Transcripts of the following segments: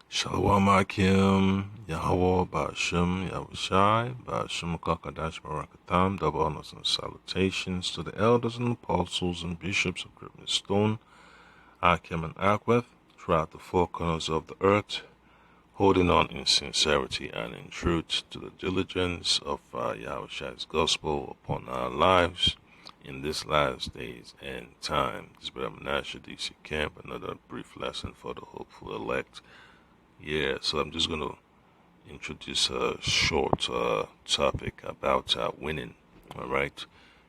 Shalom Akim, Yahweh, Ba'ashem, Yahushai, Ba'ashem Kakadash Barakatam, double honors and salutations to the elders and apostles and bishops of Griffin Stone, Akim and Akweth, throughout the four corners of the earth, holding on in sincerity and in truth to the diligence of Yahushai's gospel upon our lives in this last days and time. This is Brother Menashe DC Camp, another brief lesson for the hopeful elect. Yeah, so I'm just going to introduce a short topic about winning. All right.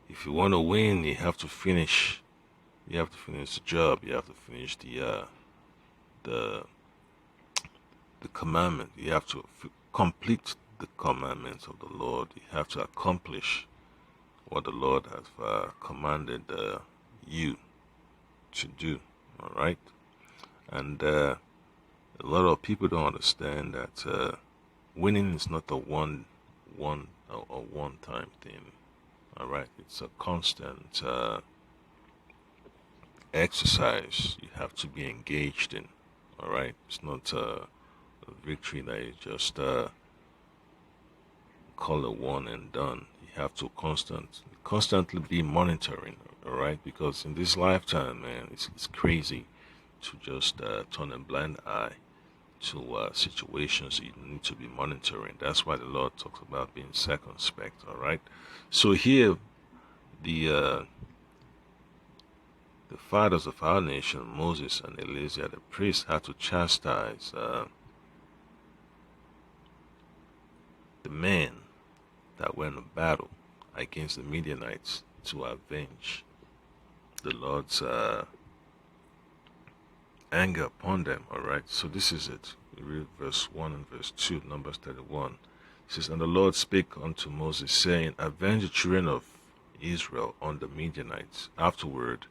If you want to win, you have to finish. You have to finish the job. You have to finish the the commandment. You have to complete the commandments of the Lord. You have to accomplish what the Lord has commanded you to do. All right. And a lot of people don't understand that winning is not a one time thing. All right, it's a constant exercise you have to be engaged in. All right, it's not a victory that you just call it one and done. You have to constantly be monitoring. All right, because in this lifetime, man, it's crazy to just turn a blind eye to situations you need to be monitoring. That's why the Lord talks about being circumspect. All right. So here, the the fathers of our nation, Moses and Eleazar the priest, had to chastise the men that went to battle against the Midianites to avenge the Lord's anger upon them. All right. So this is it. We read verse 1 and verse 2, Numbers 31. It says, And the Lord spake unto Moses, saying, Avenge the children of Israel on the Midianites. Afterward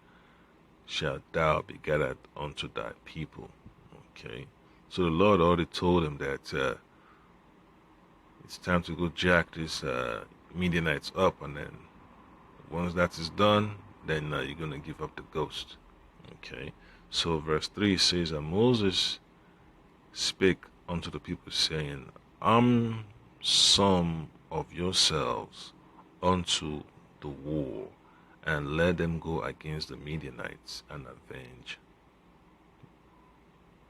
shalt thou be gathered unto thy people. Okay. So the Lord already told him that it's time to go jack these Midianites up, and then once that is done, then you're going to give up the ghost. Okay. So verse 3 says, And Moses spake unto the people, saying, Arm some of yourselves unto the war, and let them go against the Midianites and avenge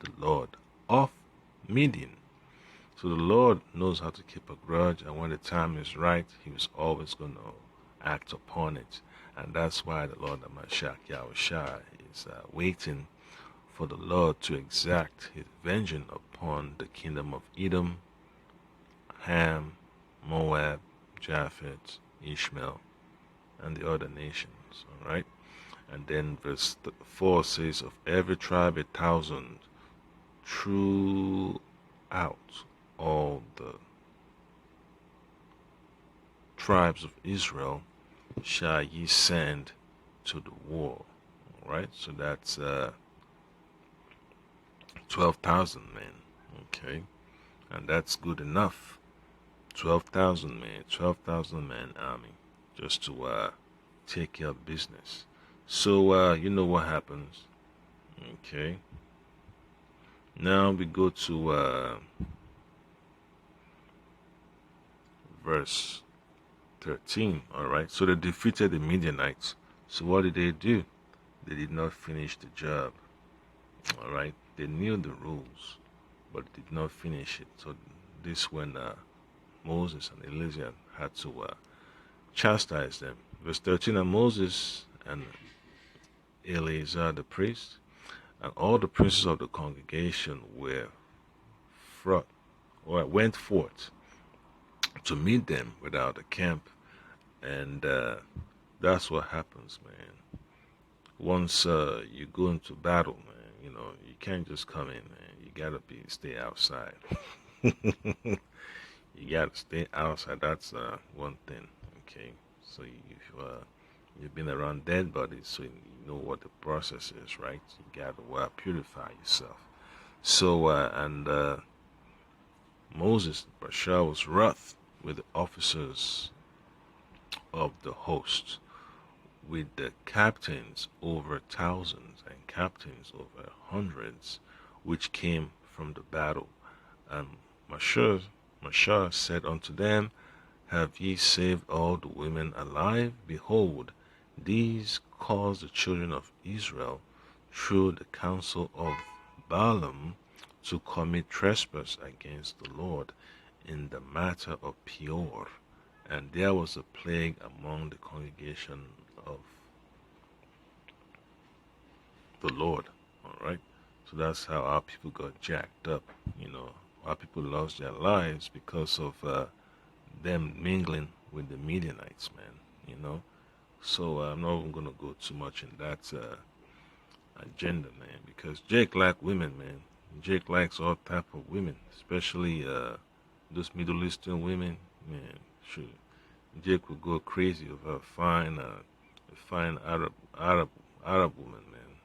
the Lord of Midian. So the Lord knows how to keep a grudge, and when the time is right, He was always going to act upon it. And that's why the Lord Mashiach Yahushua is waiting for the Lord to exact His vengeance upon the kingdom of Edom, Ham, Moab, Japheth, Ishmael, and the other nations. All right. And then verse 4 says, Of every tribe 1,000 throughout all the tribes of Israel shall ye send to the war. All right. So that's 12,000 men. Okay. And that's good enough. 12,000 men, 12,000 man army just to take care of business. So you know what happens. Okay. Now we go to verse 13. All right. So they defeated the Midianites. So what did they do? They did not finish the job. All right. They knew the rules, but did not finish it. So this when Moses and Eleazar had to chastise them. Verse 13, And Moses and Eleazar the priest and all the princes of the congregation went forth to meet them without the camp. And that's what happens, man. Once you go into battle, man, you can't just come in, man. You gotta stay outside. You gotta stay outside. That's one thing. Okay. So you've been around dead bodies, so you know what the process is, right? You gotta purify yourself. So and Moses, Bashar, was wroth with the officers of the host, with the captains over thousands and captains over hundreds, which came from the battle. And Mashah said unto them, Have ye saved all the women alive? Behold, these caused the children of Israel through the counsel of Balaam to commit trespass against the Lord in the matter of Peor. And there was a plague among the congregation of the Lord. All right. So that's how our people got jacked up. Our people lost their lives because of them mingling with the Midianites, man. So I'm not even gonna go too much in that agenda, man, because Jake like women, man. Jake likes all type of women, especially those Middle Eastern women, man. Sure, Jake would go crazy over a fine Arab woman, man.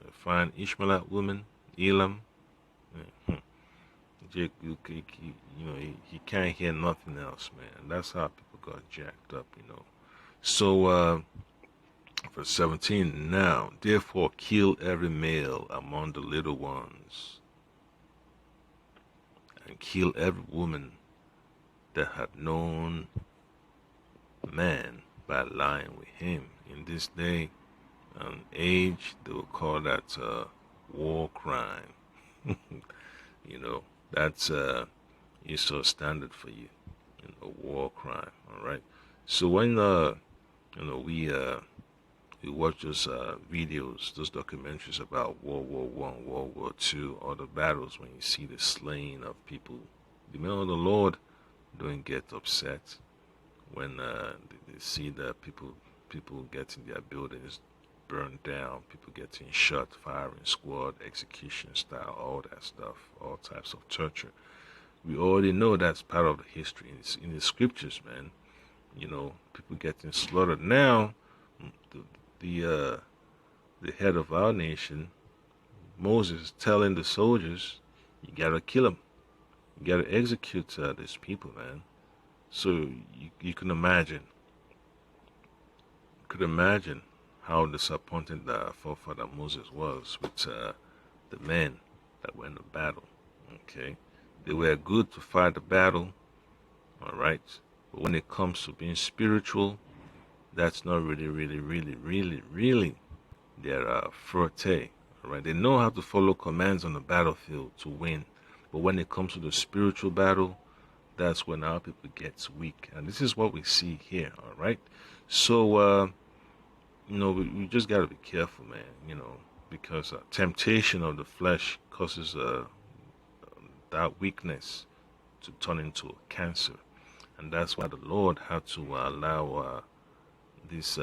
A fine Ishmaelite woman, Elam. Man. Jake, he can't hear nothing else, man. That's how people got jacked up. So, verse 17, now, therefore, kill every male among the little ones, and kill every woman that had known man by lying with him. In this day and age, they will call that war crime. That's it's a standard for you, war crime. All right. So when we watch those videos, those documentaries about World War One, World War Two, all the battles, when you see the slaying of people, the men of the Lord don't get upset when they see that people getting their buildings burned down, people getting shot, firing squad, execution style, all that stuff, all types of torture. We already know that's part of the history. It's in the scriptures, man. People getting slaughtered now. The the head of our nation, Moses, telling the soldiers, "You gotta kill them. You gotta execute these people, man." So you can imagine. Could imagine how disappointed the forefather Moses was with the men that went to battle. Okay, they were good to fight the battle, all right. But when it comes to being spiritual, that's not really their forte. All right, they know how to follow commands on the battlefield to win, but when it comes to the spiritual battle, that's when our people gets weak, and this is what we see here. All right, so we just got to be careful, man. Because temptation of the flesh causes that weakness to turn into a cancer, and that's why the Lord had to allow these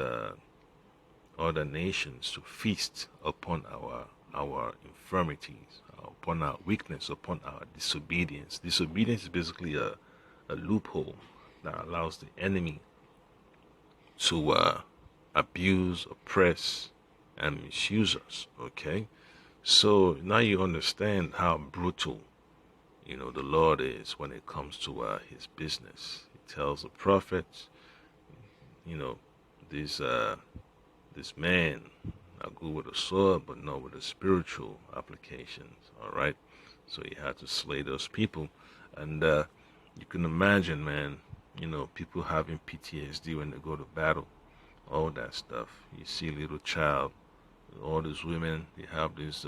other nations to feast upon our infirmities, upon our weakness, upon our disobedience. Disobedience is basically a loophole that allows the enemy to abuse, oppress, and misuse us. Okay, so now you understand how brutal the Lord is when it comes to his business. He tells the prophets, you know, this man are good with a sword, but not with the spiritual applications. All right, so he had to slay those people, and you can imagine, man. People having PTSD when they go to battle, all that stuff. You see, little child, all these women, they have this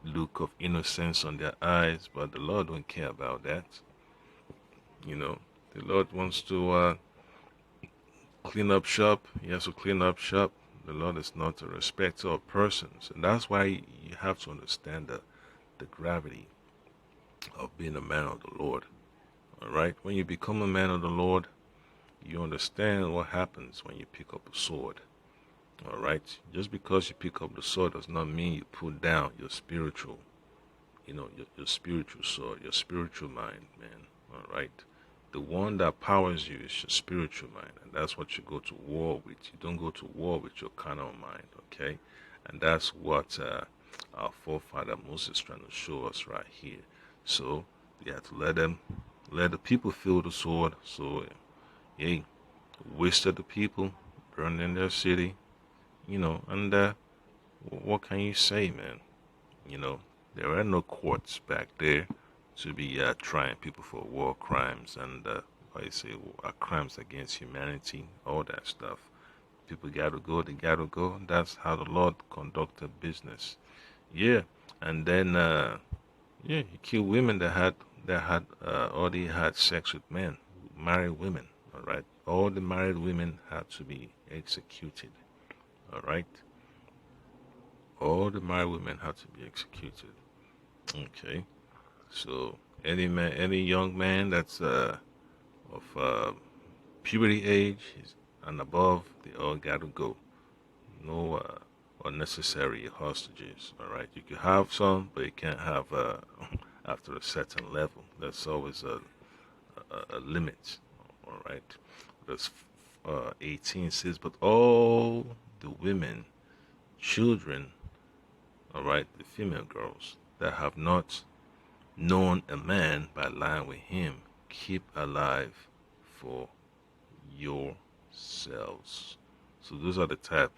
look of innocence on their eyes, but the Lord don't care about that. The Lord wants to clean up shop. He has to clean up shop. The Lord is not a respecter of persons, and that's why you have to understand the gravity of being a man of the Lord. All right, when you become a man of the Lord, you understand what happens when you pick up a sword. All right, just because you pick up the sword does not mean you put down your spiritual, your spiritual sword, your spiritual mind, man. All right, the one that powers you is your spiritual mind, and that's what you go to war with. You don't go to war with your carnal mind, okay? And that's what our forefather Moses is trying to show us right here. So we have to let the people feel the sword. So, hey, wasted the people, burned in their city, and what can you say, man? There were no courts back there to be trying people for war crimes and what you say, crimes against humanity, all that stuff. People gotta go, they gotta go. That's how the Lord conducted business. Yeah, and then yeah, he killed women that had already had sex with men, married women. All right, all the married women had to be executed. All right, all the married women had to be executed. Okay, so any young man that's of puberty age and above, they all gotta go. No unnecessary hostages. All right, you can have some, but you can't have after a certain level. There's always a limit. All right, verse 18 says, "But all the women, children, all right, the female girls that have not known a man by lying with him, keep alive for yourselves." So those are the type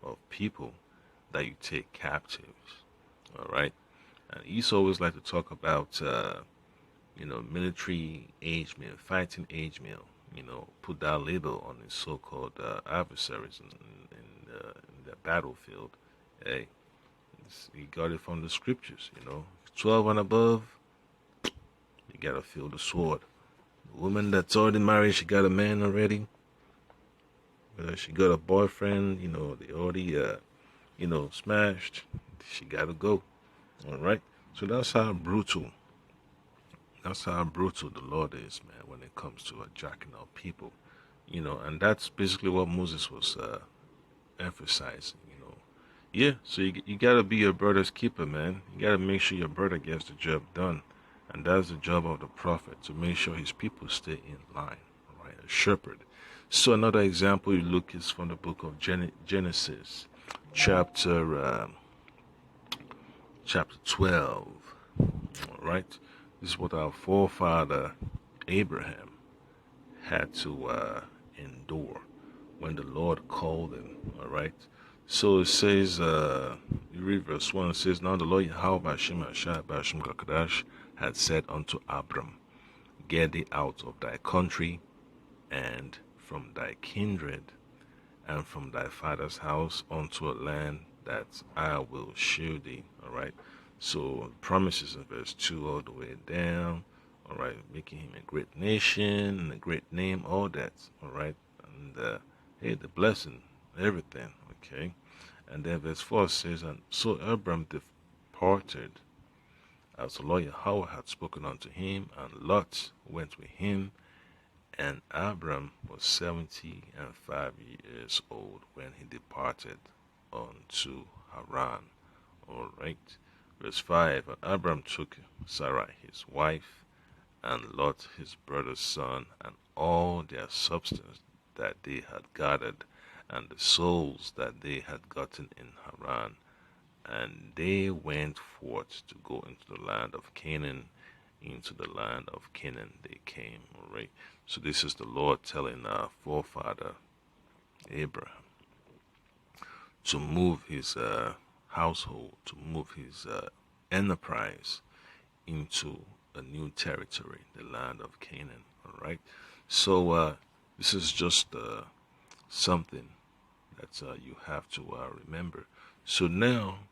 of people that you take captives. All right. And Esau always like to talk about, military age male, fighting age male. Put that label on his so-called adversaries in the battlefield. Hey, he got it from the scriptures. 12 and above, you gotta feel the sword. The woman that's already married, she got a man already. She got a boyfriend. They already, smashed. She gotta go. All right. So that's how brutal the Lord is, man, when it comes to jacking up people. And that's basically what Moses was emphasizing. Yeah, so you gotta be your brother's keeper, man. You gotta make sure your brother gets the job done. And that's the job of the prophet, to make sure his people stay in line, right? A shepherd. So another example you look is from the book of Genesis, chapter chapter 12. All right, this is what our forefather Abraham had to endure when the Lord called him. All right, so it says, you read verse 1, it says, "Now the Lord Yahweh Bashim Ashai Bashim Kakadash had said unto Abram, Get thee out of thy country and from thy kindred and from thy father's house unto a land that I will show thee." All right. So promises in verse 2 all the way down. All right. Making him a great nation and a great name, all that. All right. And hey, the blessing, everything. Okay. And then verse 4 says, "And so Abram departed as the Lord Yahweh had spoken unto him, and Lot went with him. And Abram was 75 years old when he departed unto Haran." All right. Verse 5, "And Abram took Sarai his wife, and Lot his brother's son, and all their substance that they had gathered, and the souls that they had gotten in Haran. And they went forth to go into the land of Canaan. Into the land of Canaan they came." All right. So this is the Lord telling our forefather Abraham to move his household, to move his enterprise into a new territory, the land of Canaan. All right. So this is just something that you have to remember. So now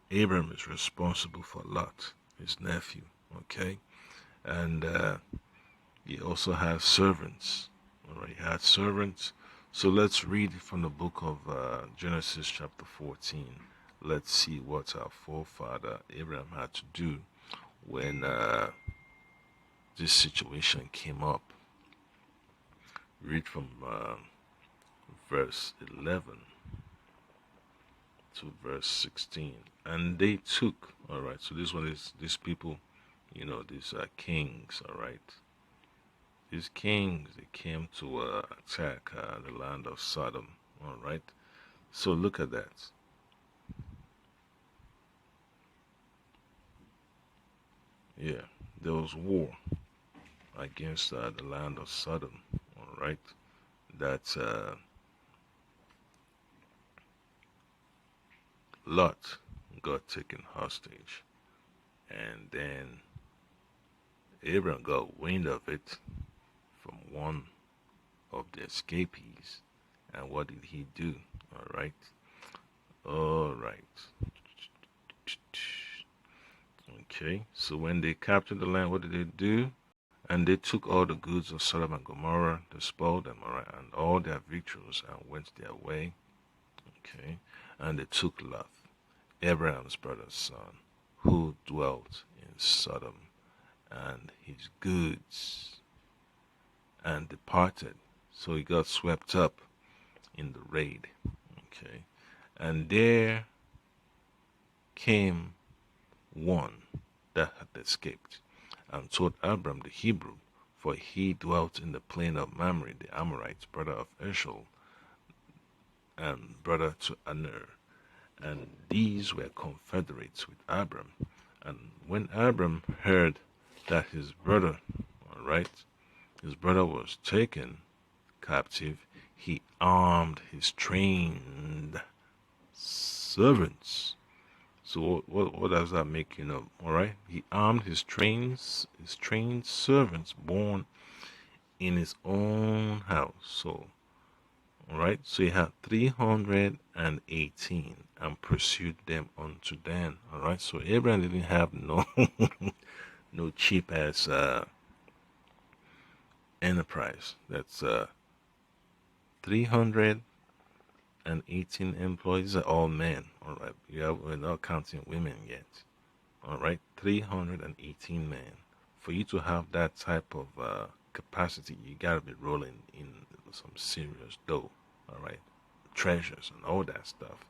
Abraham is responsible for Lot, his nephew. Okay. And he also has servants. All right, he had servants. So let's read from the book of Genesis chapter 14. Let's see what our forefather Abraham had to do when this situation came up. Read from verse 11 to verse 16. "And they took," all right, so this one is, these people, these kings, all right. These kings, they came to attack the land of Sodom. All right. So look at that. Yeah, there was war against the land of Sodom. All right. That Lot got taken hostage. And then Abraham got wind of it from one of the escapees. And what did he do? All right. All right. Okay. So when they captured the land, what did they do? And they took all the goods of Sodom and Gomorrah, they spoiled them, all right, and all their victuals, and went their way. Okay. And they took Lot, Abraham's brother's son, who dwelt in Sodom, and his goods, and departed. So he got swept up in the raid. Okay. And there came one that had escaped, and told Abram the Hebrew, for he dwelt in the plain of Mamre the Amorite, brother of Eshel, and brother to Aner. And these were confederates with Abram. And when Abram heard that his brother, all right, his brother was taken captive, he armed his trained servants. So what does that make you know? All right, he armed his trained servants born in his own house. So all right, so he had 318 and pursued them unto Dan. All right, so Abraham didn't have no no cheap ass enterprise. That's 318 employees are all men. All right, yeah, we're not counting women yet. All right, 318 men. For you to have that type of capacity, you gotta be rolling in some serious dough. All right, treasures and all that stuff.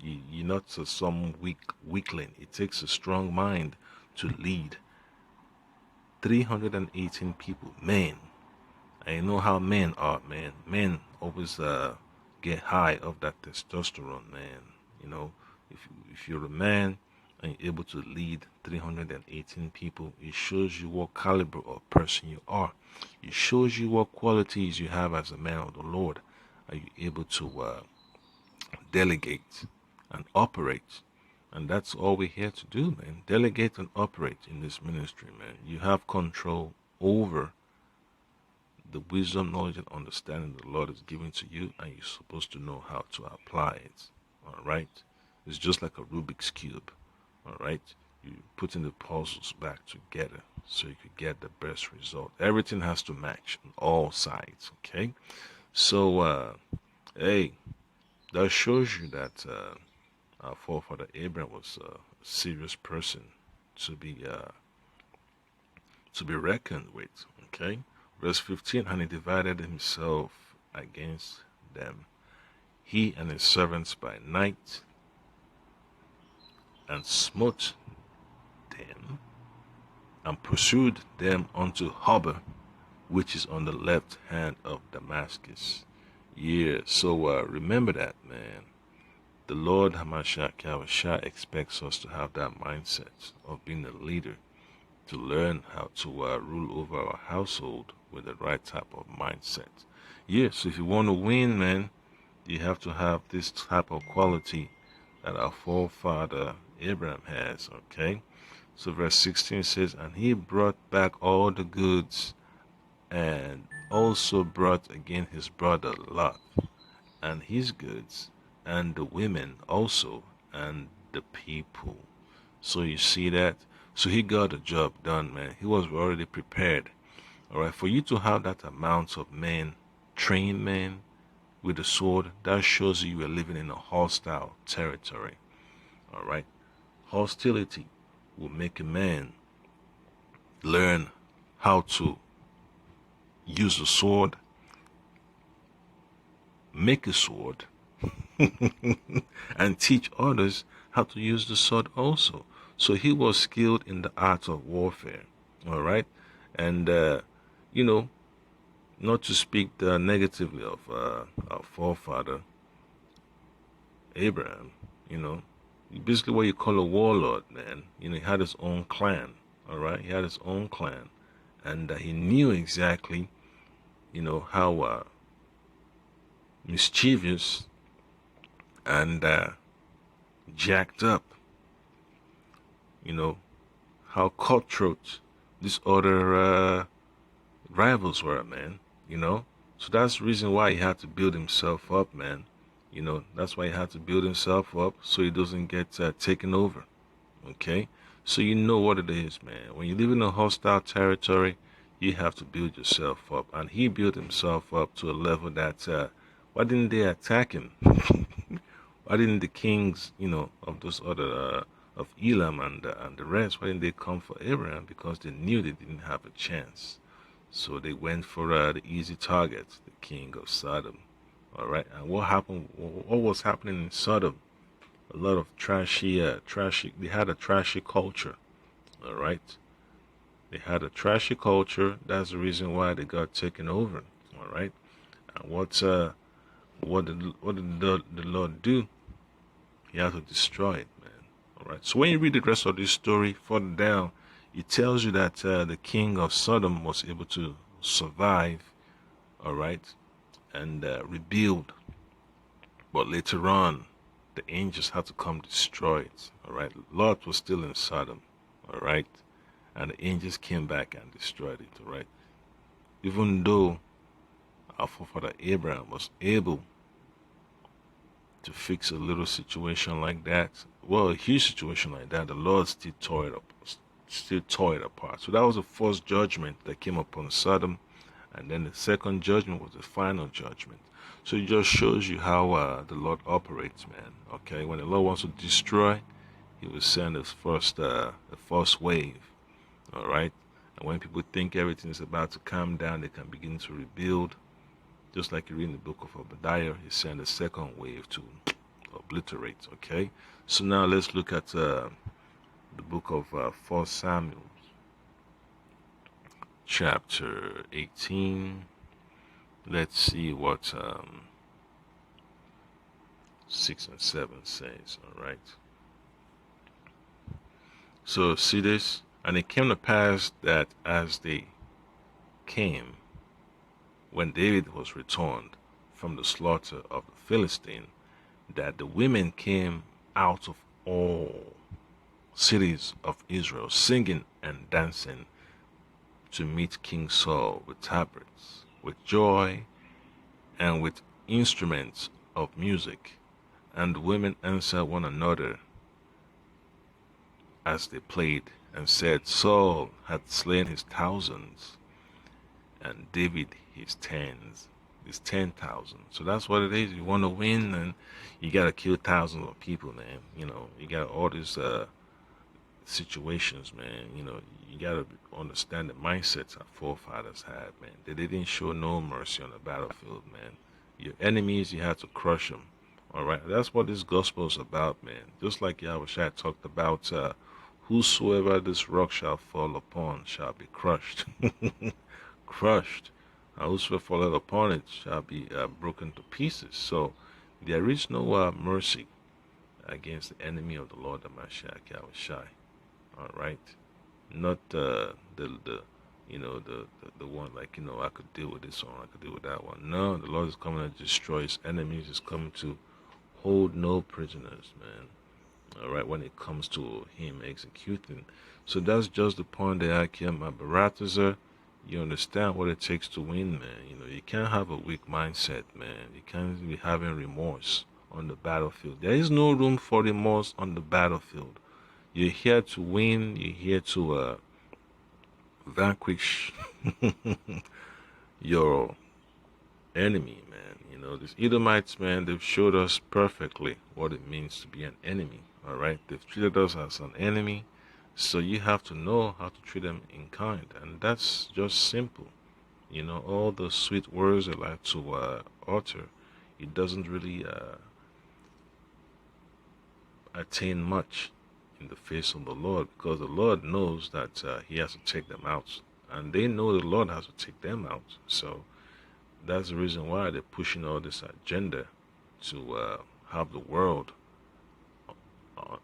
You're not some weakling. It takes a strong mind to lead 318 people, men. And you know how men are, man. Men always get high of that testosterone, man. You know, if you're a man and you're able to lead 318 people, it shows you what caliber of person you are. It shows you what qualities you have as a man of the Lord. Are you able to delegate and operate? And that's all we're here to do, man. Delegate and operate in this ministry, man. You have control over the wisdom, knowledge, and understanding the Lord is giving to you, and you're supposed to know how to apply it. All right? It's just like a Rubik's Cube. All right? You putting the puzzles back together so you could get the best result. Everything has to match on all sides. Okay? So, hey, that shows you that our forefather Abraham was a serious person to be uh, to be reckoned with. Okay, verse 15, and he divided himself against them, he and his servants by night, and smote them, and pursued them unto Hobah, which is on the left hand of Damascus. Yeah, so remember that, man. The Lord Hamashiach Yahushua expects us to have that mindset of being a leader, to learn how to rule over our household with the right type of mindset. Yes, if you want to win, man, you have to have this type of quality that our forefather Abraham has, okay? So verse 16 says, and he brought back all the goods, and also brought again his brother Lot, and his goods, and the women also, and the people. So you see that? So he got the job done, man. He was already prepared. All right, for you to have that amount of men, trained men with a sword, that shows you are living in a hostile territory. All right, hostility will make a man learn how to use a sword, make a sword, and teach others how to use the sword also. So he was skilled in the art of warfare. All right, and you know, not to speak negatively of our forefather Abraham, you know, basically what you call a warlord, man. You know, he had his own clan. All right, he had his own clan, and he knew exactly, you know, how mischievous and jacked up, you know, how cutthroat these other rivals were, man. You know, so that's the reason why he had to build himself up, man. You know, that's why he had to build himself up so he doesn't get taken over. Okay, so you know what it is, man. When you live in a hostile territory, you have to build yourself up, and he built himself up to a level that why didn't they attack him? Why didn't the kings, of those other of Elam and the rest, why didn't they come for Abraham? Because they knew they didn't have a chance. So they went for the easy target, the king of Sodom. All right, and what happened? What was happening in Sodom? A lot of trashy. They had a trashy culture. All right, they had a trashy culture. That's the reason why they got taken over. All right, and what did the Lord do? He had to destroy it, man. All right. So when you read the rest of this story further down, it tells you that the king of Sodom was able to survive. All right, and rebuild. But later on, the angels had to come destroy it. All right, Lot was still in Sodom. All right, and the angels came back and destroyed it. All right, even though our forefather Abraham was able to fix a little situation like that, well, a huge situation like that, the Lord still tore it apart. So that was the first judgment that came upon Sodom, and then the second judgment was the final judgment. So it just shows you how the Lord operates, man. Okay, when the Lord wants to destroy, He will send the first wave. All right, and when people think everything is about to calm down, they can begin to rebuild. Just like you read in the book of Obadiah, He sent a second wave to obliterate. Okay, so now let's look at the book of 1 Samuel, chapter 18. Let's see what 6 and 7 says. All right. So see this, and it came to pass that as they came, when David was returned from the slaughter of the Philistine, that the women came out of all cities of Israel, singing and dancing to meet King Saul with tabrets, with joy, and with instruments of music. And the women answered one another as they played, and said, Saul hath slain his thousands, and David his 10,000. So that's what it is. You want to win, and you gotta kill thousands of people, man. You got all these situations, man. You gotta understand the mindsets our forefathers had, man. They didn't show no mercy on the battlefield, man. Your enemies, you had to crush them. All right, that's what this gospel is about, man. Just like Yahushua talked about, whosoever this rock shall fall upon shall be crushed, crushed. And whosoever falleth upon it shall be broken to pieces. So there is no mercy against the enemy of the Lord, the Mashiach Yahushua. All right, not the one like I could deal with this one, I could deal with that one. No, the Lord is coming to destroy His enemies. He's coming to hold no prisoners, man. All right, when it comes to Him executing. So that's just the point that I came at. Baratazar, you understand what it takes to win, man. You can't have a weak mindset, man. You can't be having remorse on the battlefield. There is no room for remorse on the battlefield. You're here to win. You're here to vanquish your enemy, man. These Edomites, man, they've showed us perfectly what it means to be an enemy. All right, they've treated us as an enemy, so you have to know how to treat them in kind, and that's just simple. All the sweet words they like to utter, it doesn't really attain much in the face of the Lord, because the Lord knows that He has to take them out, and they know the Lord has to take them out. So that's the reason why they're pushing all this agenda to have the world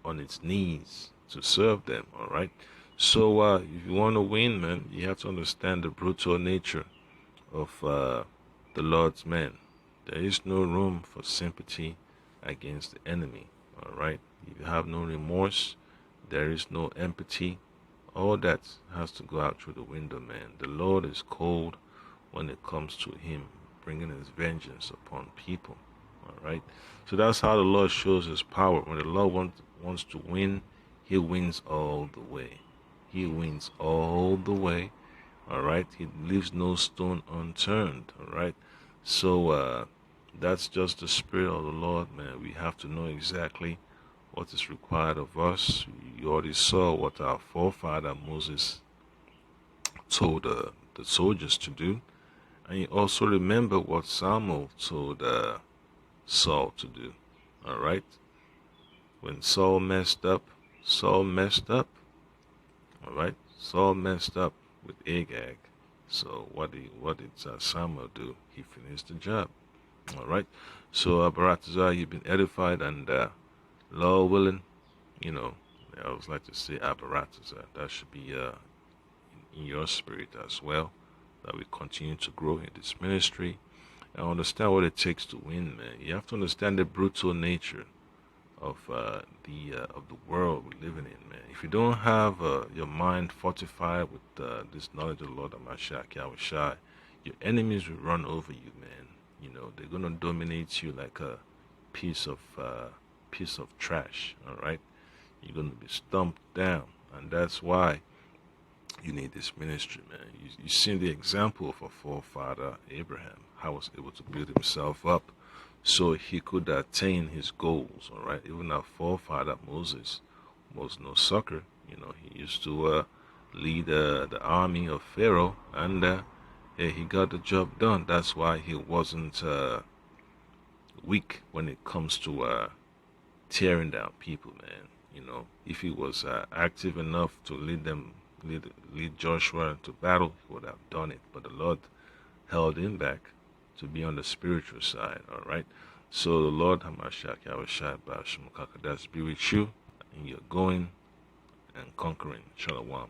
on its knees to serve them. All right. So if you want to win, man, you have to understand the brutal nature of the Lord's men. There is no room for sympathy against the enemy. All right. If you have no remorse, there is no empathy All that has to go out through the window, man. The Lord is cold when it comes to him bringing his vengeance upon people. All right. So that's how the Lord shows his power. When the Lord wants to win, he wins all the way. He wins all the way. All right. He leaves no stone unturned. All right. So that's just the spirit of the Lord, man. We have to know exactly what is required of us. You already saw what our forefather Moses told the soldiers to do. And you also remember what Samuel told Saul to do. All right? When Saul messed up, Saul messed up. All right? Saul messed up with Agag. So what did Samuel do? He finished the job. All right? So, Baratazar, you've been edified, and Lord willing, you know, I always like to say Baratazar. That should be in your spirit as well, that we continue to grow in this ministry and understand what it takes to win, man. You have to understand the brutal nature of the world we're living in, man. If you don't have your mind fortified with this knowledge of the Lord Amashak Yahushai, your enemies will run over you, man. You know, they're gonna dominate you like a piece of trash. All right, you're gonna be stumped down, and that's why you need this ministry, man. You seen the example of a forefather, Abraham, how he was able to build himself up so he could attain his goals, all right? Even our forefather, Moses, was no sucker. You know, he used to lead the army of Pharaoh, and he got the job done. That's why he wasn't weak when it comes to tearing down people, man. You know, if he was active enough to lead Joshua to battle, he would have done it. But the Lord held him back to be on the spiritual side. All right. So the Lord Hamashak Yahushai Bashim Kakadash be with you, and you're going and conquering. Shalom.